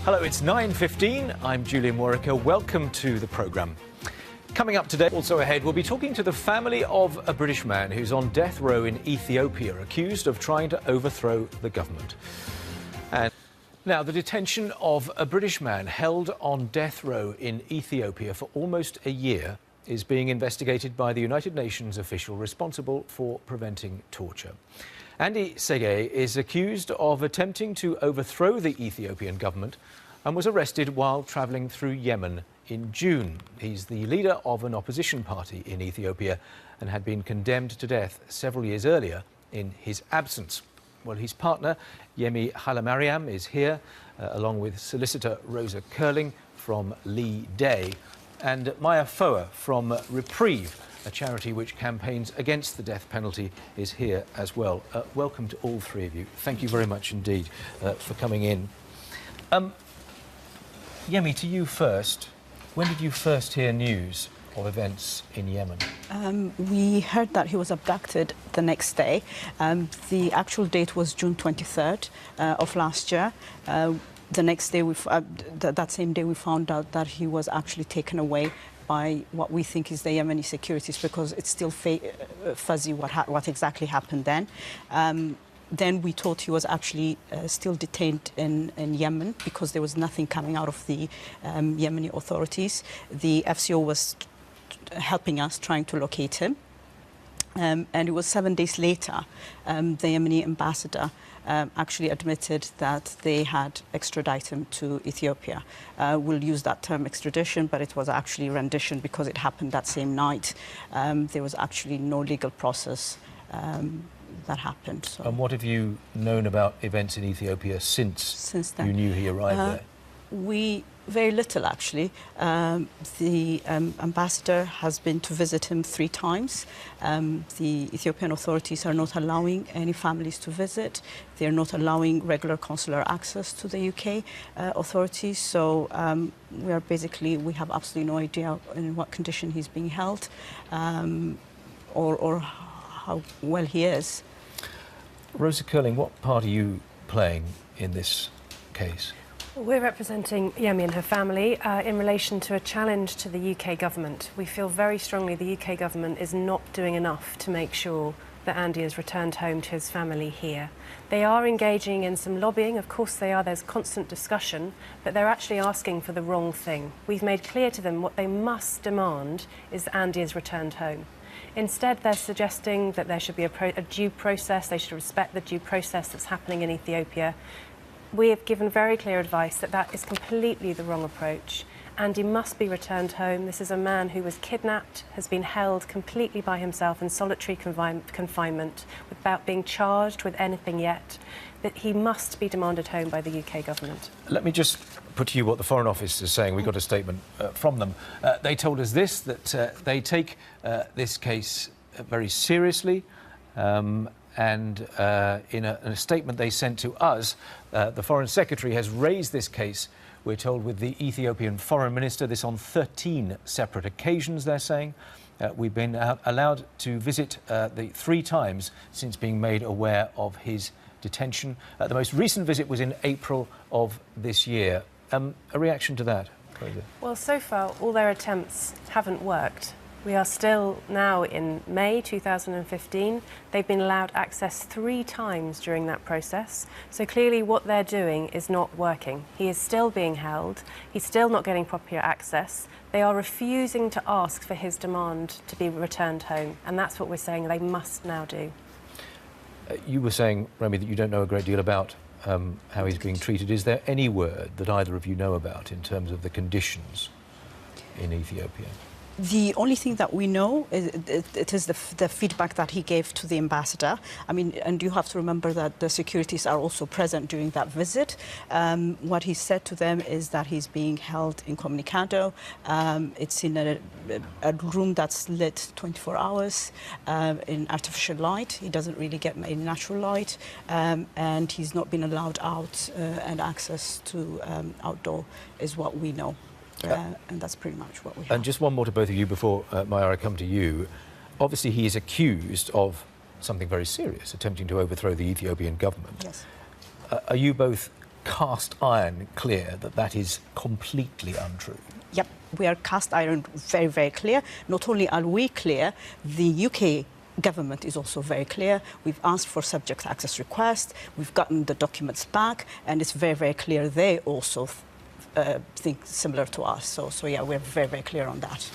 Hello, it's 9:15. I'm Julian Warwicker. Welcome to the programme. Coming up today, also ahead, we'll be talking to the family of a British man who's on death row in Ethiopia, accused of trying to overthrow the government. And now, the detention of a British man held on death row in Ethiopia for almost a year is being investigated by the United Nations official responsible for preventing torture. Andy Sege is accused of attempting to overthrow the Ethiopian government and was arrested while travelling through Yemen in June. He's the leader of an opposition party in Ethiopia and had been condemned to death several years earlier in his absence. Well, his partner, Yemi Hailemariam, is here, along with solicitor Rosa Curling from Lee Day and Maya Foa from Reprieve, a charity which campaigns against the death penalty, is here as well. Welcome to all three of you. Thank you very much indeed for coming in. Yemi, to you first. When did you first hear news of events in Yemen? We heard that he was abducted the next day. The actual date was June 23rd of last year. The next day, that same day, we found out that he was actually taken away by what we think is the Yemeni securities, because it's still fuzzy what exactly happened then. Then we thought he was actually still detained in Yemen because there was nothing coming out of the Yemeni authorities. The FCO was helping us, trying to locate him. And it was 7 days later, the Yemeni ambassador actually admitted that they had extradited him to Ethiopia. We'll use that term extradition, but it was actually rendition because it happened that same night. There was actually no legal process that happened. So. And what have you known about events in Ethiopia since then? You knew he arrived there? Very little, actually. The ambassador has been to visit him 3 times. The Ethiopian authorities are not allowing any families to visit. They're not allowing regular consular access to the UK authorities. So we have absolutely no idea in what condition he's being held or how well he is. Rosa Curling, what part are you playing in this case? We're representing Yemi and her family in relation to a challenge to the UK government. We feel very strongly the UK government is not doing enough to make sure that Andy is returned home to his family here. They are engaging in some lobbying, of course they are, there's constant discussion, but they're actually asking for the wrong thing. We've made clear to them what they must demand is that Andy is returned home. Instead, they're suggesting that there should be a due process, they should respect the due process that's happening in Ethiopia. We have given very clear advice that that is completely the wrong approach. Andy must be returned home. This is a man who was kidnapped, has been held completely by himself in solitary confinement without being charged with anything yet. That he must be demanded home by the UK government. Let me just put to you what the Foreign Office is saying. We got a statement from them. They told us this, that they take this case very seriously. And in a statement they sent to us, the Foreign Secretary has raised this case, we're told, with the Ethiopian Foreign Minister, this on 13 separate occasions, they're saying. We've been allowed to visit the 3 times since being made aware of his detention. The most recent visit was in April of this year. A reaction to that? Well, so far, all their attempts haven't worked. We are still now in May 2015. They've been allowed access 3 times during that process. So clearly what they're doing is not working. He is still being held. He's still not getting proper access. They are refusing to ask for his demand to be returned home. And that's what we're saying they must now do. You were saying, Remy, that you don't know a great deal about how he's being treated. Is there any word that either of you know about in terms of the conditions in Ethiopia? The only thing that we know is it is the feedback that he gave to the ambassador. I mean, and you have to remember that the securities are also present during that visit. What he said to them is that he's being held incommunicado. It's in a room that's lit 24 hours in artificial light. He doesn't really get any natural light, and he's not been allowed out, and access to outdoor is what we know. And that's pretty much what we have. And just one more to both of you before, Maya, I come to you. Obviously, he is accused of something very serious, attempting to overthrow the Ethiopian government. Yes. Are you both cast iron clear that that is completely untrue? Yep, we are cast iron very, very clear. Not only are we clear, the UK government is also very clear. We've asked for subject access requests, we've gotten the documents back, and it's very, very clear they also think similar to us. So yeah, we're very, very clear on that.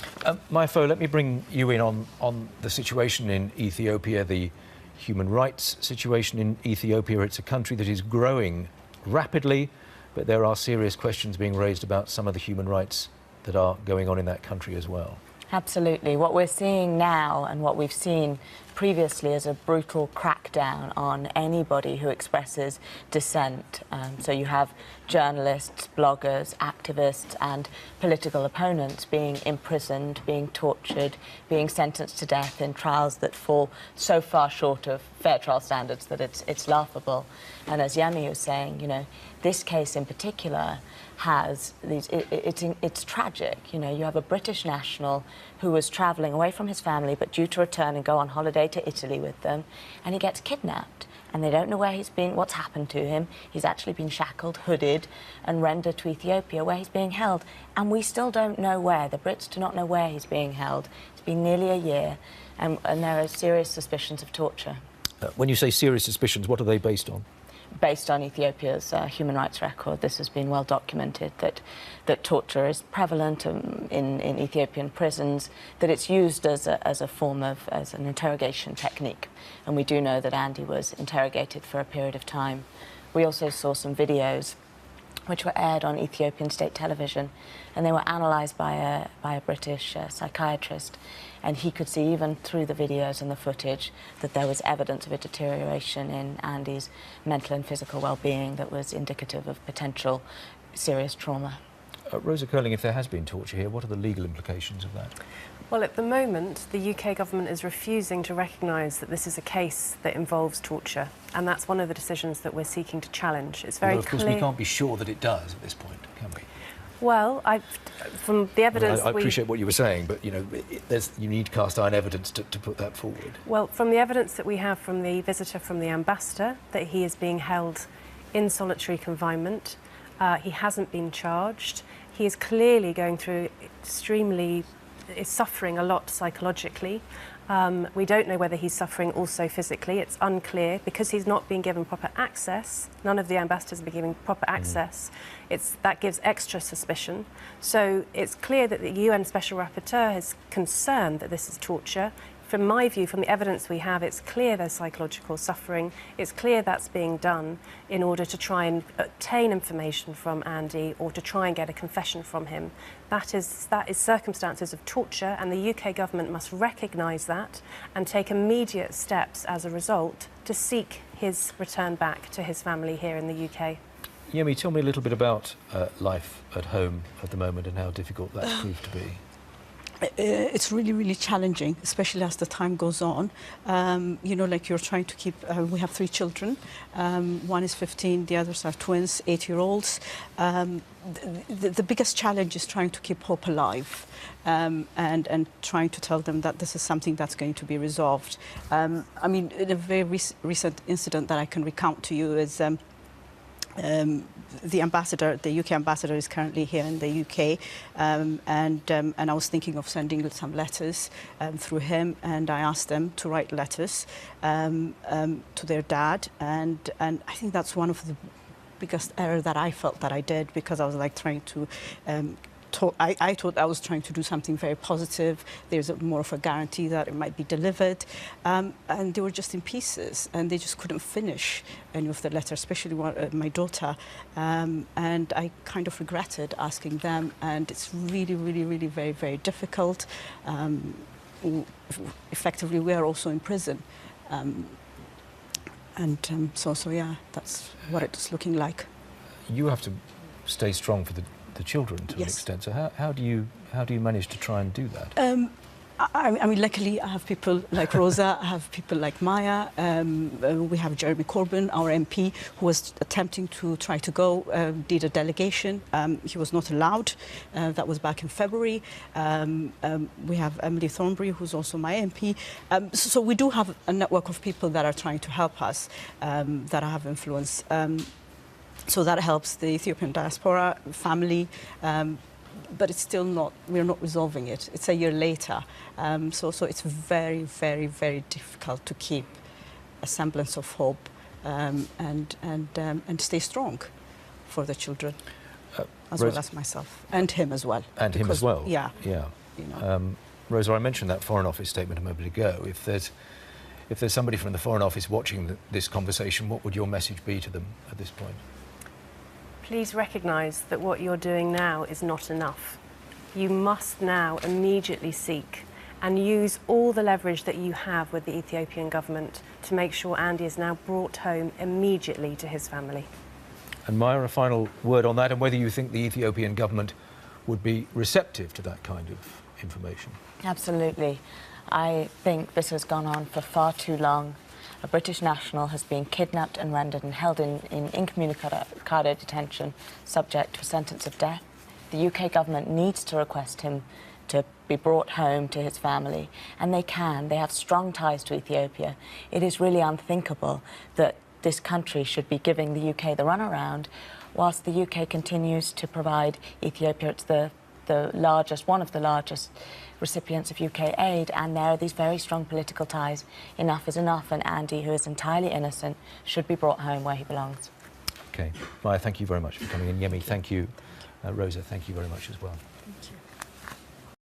Maifo, let me bring you in on the situation in Ethiopia, the human rights situation in Ethiopia. It's a country that is growing rapidly, but there are serious questions being raised about some of the human rights that are going on in that country as well. Absolutely. What we're seeing now and what we've seen previously is a brutal crackdown on anybody who expresses dissent. So you have journalists, bloggers, activists and political opponents being imprisoned, being tortured, being sentenced to death in trials that fall so far short of fair trial standards that it's laughable. And as Yemi was saying, you know, this case in particular has these, it's tragic. You know, you have a British national who was travelling away from his family but due to return and go on holiday to Italy with them, and he gets kidnapped and they don't know where he's been, what's happened to him. He's actually been shackled, hooded and rendered to Ethiopia where he's being held, and we still don't know where. The Brits do not know where he's being held. It's been nearly a year and there are serious suspicions of torture. When you say serious suspicions, what are they based on? Based on Ethiopia's human rights record, this has been well documented that torture is prevalent in Ethiopian prisons, that it's used as a form of, as an interrogation technique. And we do know that Andy was interrogated for a period of time. We also saw some videos which were aired on Ethiopian state television, and they were analysed by a British psychiatrist, and he could see even through the videos and the footage that there was evidence of a deterioration in Andy's mental and physical well-being that was indicative of potential serious trauma. Rosa Curling, if there has been torture here, what are the legal implications of that? Well, at the moment, the UK government is refusing to recognise that this is a case that involves torture, and that's one of the decisions that we're seeking to challenge. It's very Although, of course, clear. we can't be sure that it does at this point, can we? Well, from the evidence, I appreciate what you were saying, but you know, you need cast iron evidence to put that forward. Well, from the evidence that we have from the visitor from the ambassador, that he is being held in solitary confinement, he hasn't been charged. He is clearly going through is suffering a lot psychologically. We don't know whether he's suffering also physically. It's unclear because he's not being given proper access. None of the ambassadors have been given proper access. That gives extra suspicion. So it's clear that the UN Special Rapporteur is concerned that this is torture. From my view, from the evidence we have, it's clear there's psychological suffering. It's clear that's being done in order to try and obtain information from Andy or to try and get a confession from him. That is circumstances of torture, and the UK government must recognise that and take immediate steps as a result to seek his return back to his family here in the UK. Yemi, tell me a little bit about life at home at the moment and how difficult that's proved to be. It's really, really challenging, especially as the time goes on. You know, like you're trying to keep, we have 3 children. One is 15, the others are twins, 8-year-olds. The biggest challenge is trying to keep hope alive and trying to tell them that this is something that's going to be resolved. I mean, in a very recent incident that I can recount to you is the ambassador, the UK ambassador, is currently here in the UK, and I was thinking of sending some letters through him, and I asked them to write letters to their dad, and I think that's one of the biggest error that I felt that I did, because I was like trying to I thought I was trying to do something very positive. There's more of a guarantee that it might be delivered. And they were just in pieces, and they just couldn't finish any of the letters, especially my daughter. And I kind of regretted asking them, and it's really, really, really very, very difficult. Effectively, we are also in prison. So yeah, that's what it's looking like. You have to stay strong for the children to an extent. So how do you manage to try and do that? I mean, luckily, I have people like Rosa, I have people like Maya. We have Jeremy Corbyn, our MP, who was attempting to try to go, did a delegation. He was not allowed. That was back in February. We have Emily Thornberry, who's also my MP. So we do have a network of people that are trying to help us, that have influence. So that helps the Ethiopian diaspora family, but it's still not, we're not resolving it. It's a year later. So it's very, very, very difficult to keep a semblance of hope and stay strong for the children, as well as myself, and him as well. And him as well? Yeah. Yeah. You know. Rosa, I mentioned that Foreign Office statement a moment ago. If there's somebody from the Foreign Office watching this conversation, what would your message be to them at this point? Please recognise that what you're doing now is not enough. You must now immediately seek and use all the leverage that you have with the Ethiopian government to make sure Andy is now brought home immediately to his family. And Maya, a final word on that, and whether you think the Ethiopian government would be receptive to that kind of information. Absolutely. I think this has gone on for far too long. A British national has been kidnapped and rendered and held in incommunicado detention, subject to a sentence of death. The UK government needs to request him to be brought home to his family, and they can. They have strong ties to Ethiopia. It is really unthinkable that this country should be giving the UK the runaround whilst the UK continues to provide Ethiopia. It's one of the largest recipients of UK aid, and there are these very strong political ties. Enough is enough, and Andy, who is entirely innocent, should be brought home where he belongs. Okay. Maya, thank you very much for coming in. Yemi, thank you. Rosa, thank you very much as well. Thank you.